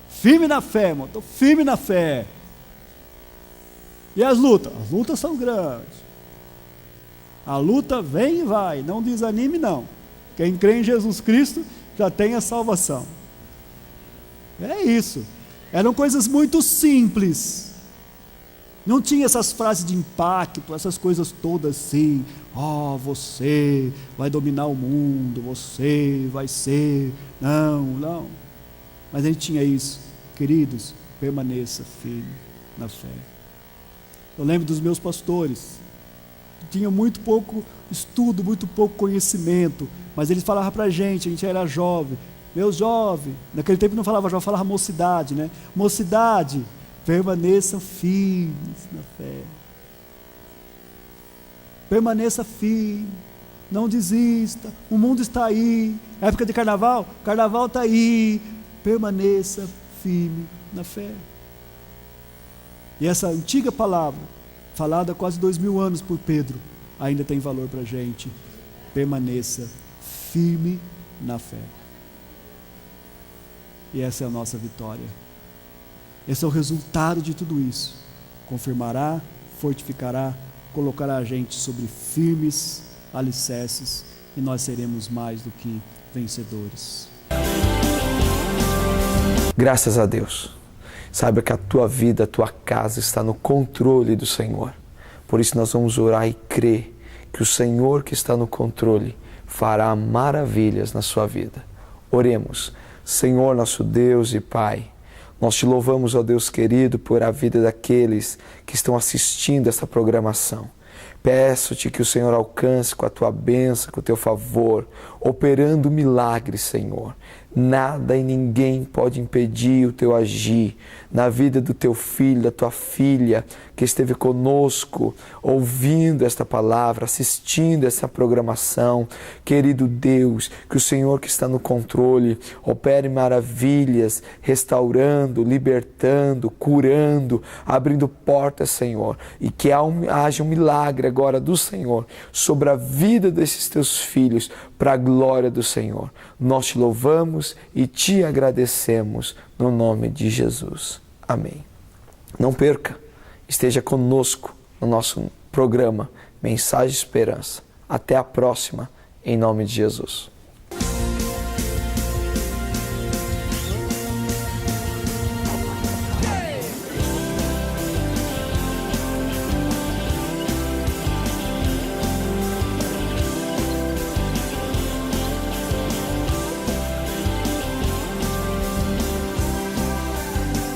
Firme na fé, irmão, estou firme na fé. E as lutas? As lutas são grandes. A luta vem e vai, não desanime não. Quem crê em Jesus Cristo já tem a salvação. É isso. Eram coisas muito simples. Não tinha essas frases de impacto, essas coisas todas assim. Você vai dominar o mundo, você vai ser. Não. Mas a gente tinha isso. Queridos, permaneça firme na fé. Eu lembro dos meus pastores. Tinha muito pouco estudo, muito pouco conhecimento. Mas eles falavam pra gente, a gente era jovem. Meu jovem, naquele tempo não falava jovem, falava mocidade, né? Mocidade, permaneçam firmes na fé. Permaneça firme, não desista, o mundo está aí. Época de carnaval, carnaval está aí. Permaneça firme na fé. E essa antiga palavra, falada há quase 2000 anos por Pedro, ainda tem valor para a gente. Permaneça firme na fé. E essa é a nossa vitória. Esse é o resultado de tudo isso. Confirmará, fortificará, colocará a gente sobre firmes alicerces e nós seremos mais do que vencedores. Graças a Deus. Saiba que a tua vida, a tua casa está no controle do Senhor. Por isso nós vamos orar e crer que o Senhor que está no controle fará maravilhas na sua vida. Oremos. Senhor, nosso Deus e Pai, nós te louvamos, ó Deus querido, por a vida daqueles que estão assistindo essa programação. Peço-te que o Senhor alcance com a tua bênção, com o teu favor, operando milagres, Senhor. Nada e ninguém pode impedir o teu agir na vida do teu filho, da tua filha, que esteve conosco, ouvindo esta palavra, assistindo essa programação. Querido Deus, que o Senhor que está no controle opere maravilhas, restaurando, libertando, curando, abrindo portas, Senhor, e que haja um milagre agora do Senhor sobre a vida desses teus filhos, para a glória do Senhor. Nós te louvamos e te agradecemos no nome de Jesus. Amém. Não perca, esteja conosco no nosso programa Mensagem de Esperança. Até a próxima, em nome de Jesus.